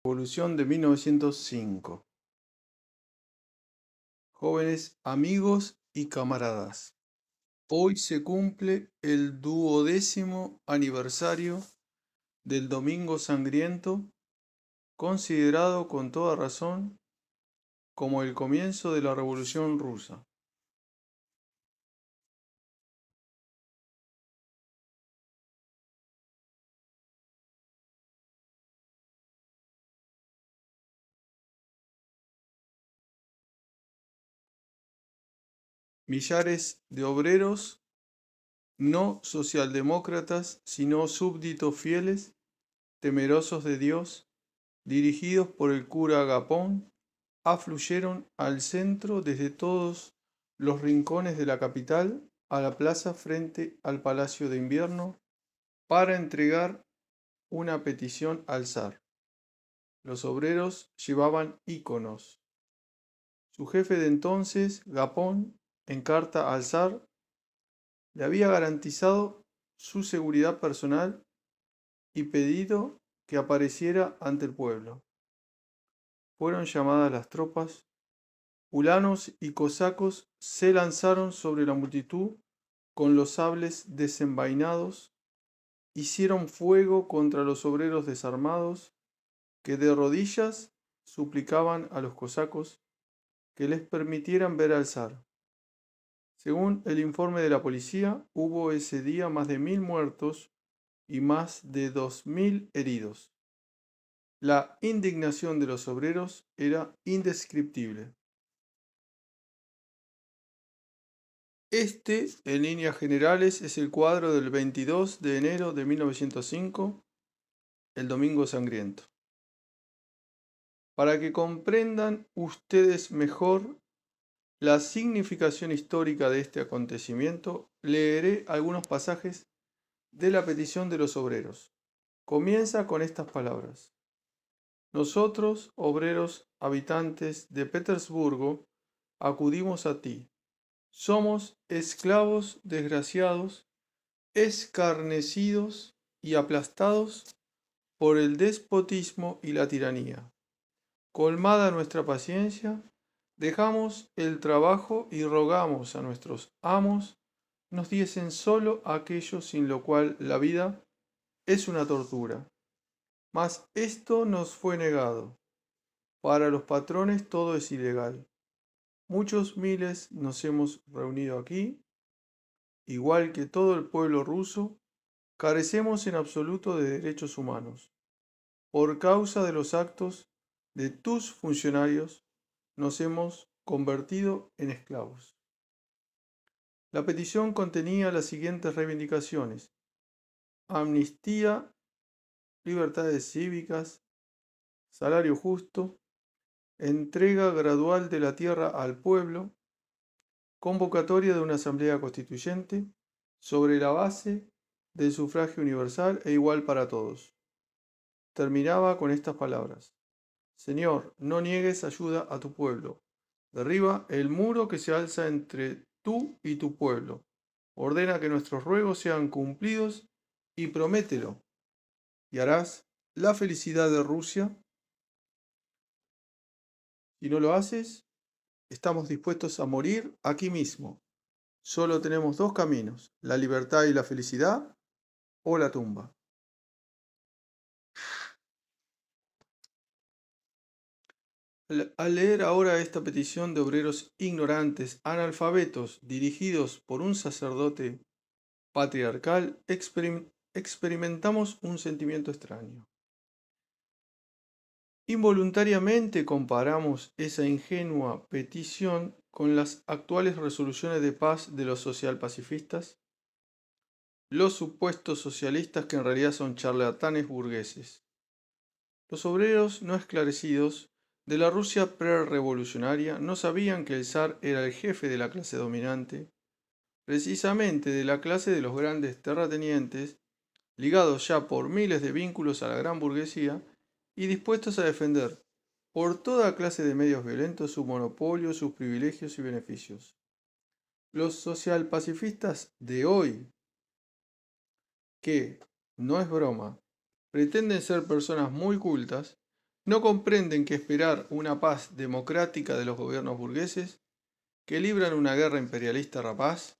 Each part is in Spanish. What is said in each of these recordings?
Revolución de 1905. Jóvenes amigos y camaradas, hoy se cumple el 12º aniversario del Domingo Sangriento, considerado con toda razón como el comienzo de la Revolución Rusa. Millares de obreros, no socialdemócratas, sino súbditos fieles, temerosos de Dios, dirigidos por el cura Agapón, afluyeron al centro desde todos los rincones de la capital a la plaza frente al Palacio de Invierno para entregar una petición al zar. Los obreros llevaban íconos. Su jefe de entonces, Gapón, en carta al zar, le había garantizado su seguridad personal y pedido que apareciera ante el pueblo. Fueron llamadas las tropas. Ulanos y cosacos se lanzaron sobre la multitud con los sables desenvainados, hicieron fuego contra los obreros desarmados que de rodillas suplicaban a los cosacos que les permitieran ver al zar. Según el informe de la policía, hubo ese día más de 1000 muertos y más de 2000 heridos. La indignación de los obreros era indescriptible. Este, en líneas generales, es el cuadro del 22 de enero de 1905, el Domingo Sangriento. Para que comprendan ustedes mejor la significación histórica de este acontecimiento, leeré algunos pasajes de la petición de los obreros. Comienza con estas palabras. Nosotros, obreros habitantes de Petersburgo, acudimos a ti. Somos esclavos desgraciados, escarnecidos y aplastados por el despotismo y la tiranía. Colmada nuestra paciencia, dejamos el trabajo y rogamos a nuestros amos nos diesen solo aquello sin lo cual la vida es una tortura. Mas esto nos fue negado. Para los patrones todo es ilegal. Muchos miles nos hemos reunido aquí, igual que todo el pueblo ruso, carecemos en absoluto de derechos humanos. Por causa de los actos de tus funcionarios, nos hemos convertido en esclavos. La petición contenía las siguientes reivindicaciones: amnistía, libertades cívicas, salario justo, entrega gradual de la tierra al pueblo, convocatoria de una asamblea constituyente sobre la base del sufragio universal e igual para todos. Terminaba con estas palabras: Señor, no niegues ayuda a tu pueblo. Derriba el muro que se alza entre tú y tu pueblo. Ordena que nuestros ruegos sean cumplidos y promételo, y harás la felicidad de Rusia. Si no lo haces, estamos dispuestos a morir aquí mismo. Solo tenemos dos caminos, la libertad y la felicidad, o la tumba. Al leer ahora esta petición de obreros ignorantes, analfabetos, dirigidos por un sacerdote patriarcal, experimentamos un sentimiento extraño. Involuntariamente comparamos esa ingenua petición con las actuales resoluciones de paz de los socialpacifistas, los supuestos socialistas que en realidad son charlatanes burgueses. Los obreros no esclarecidos de la Rusia prerevolucionaria no sabían que el zar era el jefe de la clase dominante, precisamente de la clase de los grandes terratenientes, ligados ya por miles de vínculos a la gran burguesía y dispuestos a defender por toda clase de medios violentos su monopolio, sus privilegios y beneficios. Los socialpacifistas de hoy, que, no es broma, pretenden ser personas muy cultas, No comprenden que esperar una paz democrática de los gobiernos burgueses, que libran una guerra imperialista rapaz,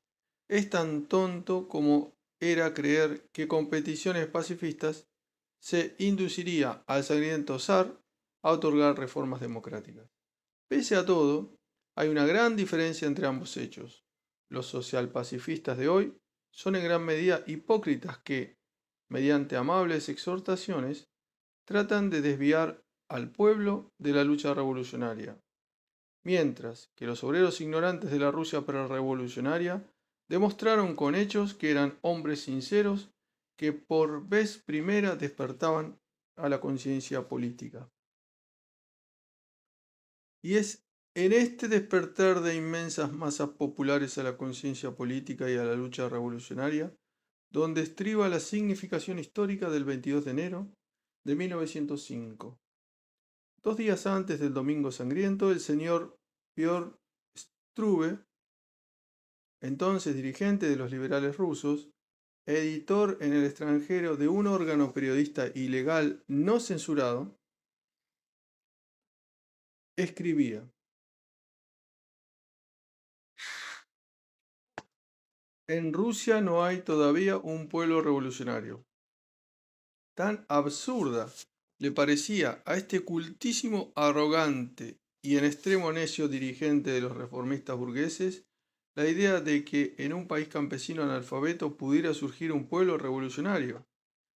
es tan tonto como era creer que con peticiones pacifistas se induciría al sangriento zar a otorgar reformas democráticas. Pese a todo, hay una gran diferencia entre ambos hechos. Los socialpacifistas de hoy son en gran medida hipócritas que, mediante amables exhortaciones, tratan de desviar al pueblo de la lucha revolucionaria, mientras que los obreros ignorantes de la Rusia prerevolucionaria demostraron con hechos que eran hombres sinceros que por vez primera despertaban a la conciencia política. Y es en este despertar de inmensas masas populares a la conciencia política y a la lucha revolucionaria donde estriba la significación histórica del 22 de enero de 1905. 2 días antes del Domingo Sangriento, el señor Piotr Struve, entonces dirigente de los liberales rusos, editor en el extranjero de un órgano periodista ilegal no censurado, escribía: en Rusia no hay todavía un pueblo revolucionario. Tan absurda le parecía a este cultísimo, arrogante y en extremo necio dirigente de los reformistas burgueses la idea de que en un país campesino analfabeto pudiera surgir un pueblo revolucionario.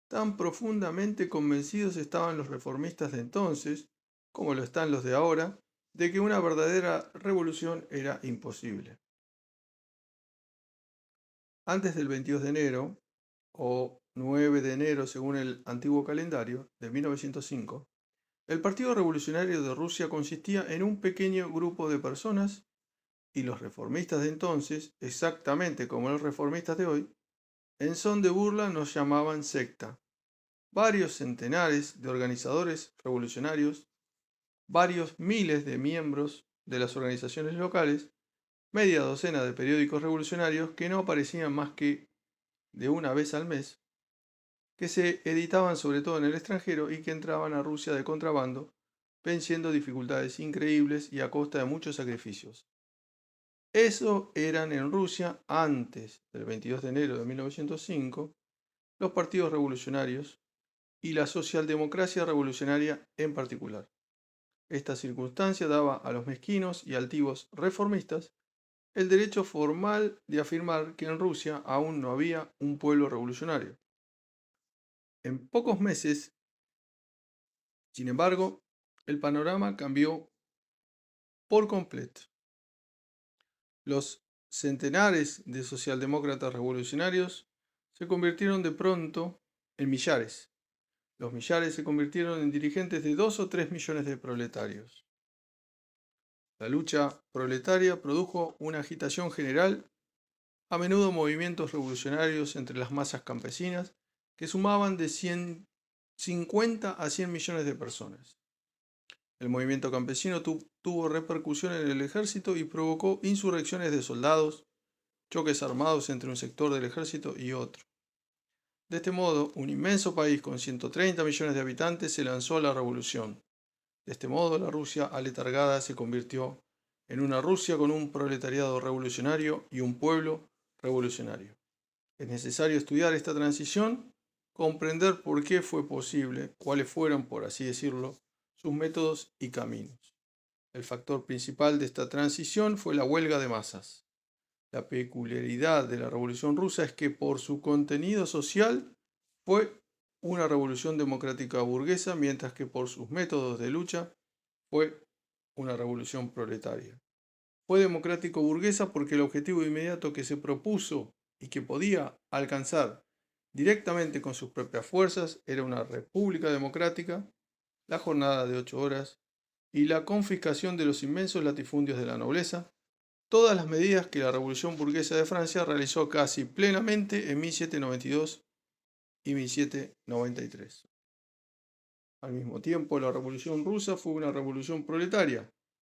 Tan profundamente convencidos estaban los reformistas de entonces, como lo están los de ahora, de que una verdadera revolución era imposible. Antes del 22 de enero, o 9 de enero según el antiguo calendario, de 1905, el Partido Revolucionario de Rusia consistía en un pequeño grupo de personas y los reformistas de entonces, exactamente como los reformistas de hoy, en son de burla nos llamaban secta. Varios centenares de organizadores revolucionarios, varios miles de miembros de las organizaciones locales, media docena de periódicos revolucionarios que no aparecían más que de una vez al mes, que se editaban sobre todo en el extranjero y que entraban a Rusia de contrabando, venciendo dificultades increíbles y a costa de muchos sacrificios. Eso eran en Rusia, antes del 22 de enero de 1905, los partidos revolucionarios y la socialdemocracia revolucionaria en particular. Esta circunstancia daba a los mezquinos y altivos reformistas el derecho formal de afirmar que en Rusia aún no había un pueblo revolucionario. En pocos meses, sin embargo, el panorama cambió por completo. Los centenares de socialdemócratas revolucionarios se convirtieron de pronto en millares. Los millares se convirtieron en dirigentes de 2 o 3 millones de proletarios. La lucha proletaria produjo una agitación general, a menudo movimientos revolucionarios entre las masas campesinas que sumaban de 50 a 100 millones de personas. El movimiento campesino tuvo repercusión en el ejército y provocó insurrecciones de soldados, choques armados entre un sector del ejército y otro. De este modo, un inmenso país con 130 millones de habitantes se lanzó a la revolución. De este modo, la Rusia aletargada se convirtió en una Rusia con un proletariado revolucionario y un pueblo revolucionario. Es necesario estudiar esta transición, comprender por qué fue posible, cuáles fueron, por así decirlo, sus métodos y caminos. El factor principal de esta transición fue la huelga de masas. La peculiaridad de la Revolución Rusa es que por su contenido social fue una revolución democrática burguesa, mientras que por sus métodos de lucha fue una revolución proletaria. Fue democrático burguesa porque el objetivo inmediato que se propuso y que podía alcanzar directamente con sus propias fuerzas era una república democrática, la jornada de 8 horas y la confiscación de los inmensos latifundios de la nobleza, todas las medidas que la Revolución Burguesa de Francia realizó casi plenamente en 1792 y 1793. Al mismo tiempo, la Revolución Rusa fue una revolución proletaria,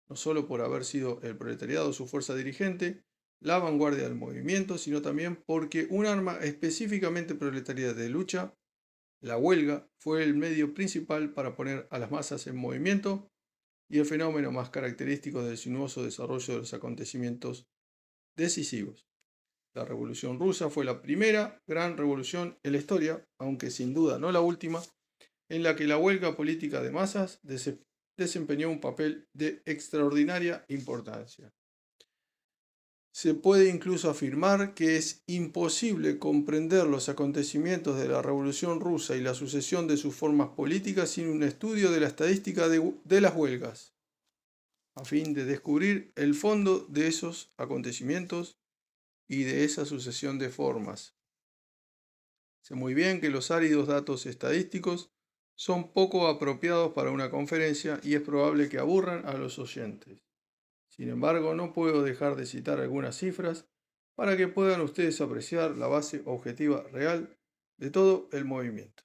no solo por haber sido el proletariado su fuerza dirigente, la vanguardia del movimiento, sino también porque un arma específicamente proletaria de lucha La huelga fue el medio principal para poner a las masas en movimiento y el fenómeno más característico del sinuoso desarrollo de los acontecimientos decisivos. La Revolución Rusa fue la primera gran revolución en la historia, aunque sin duda no la última, en la que la huelga política de masas desempeñó un papel de extraordinaria importancia. Se puede incluso afirmar que es imposible comprender los acontecimientos de la Revolución Rusa y la sucesión de sus formas políticas sin un estudio de la estadística de las huelgas, a fin de descubrir el fondo de esos acontecimientos y de esa sucesión de formas. Sé muy bien que los áridos datos estadísticos son poco apropiados para una conferencia y es probable que aburran a los oyentes. Sin embargo, no puedo dejar de citar algunas cifras para que puedan ustedes apreciar la base objetiva real de todo el movimiento.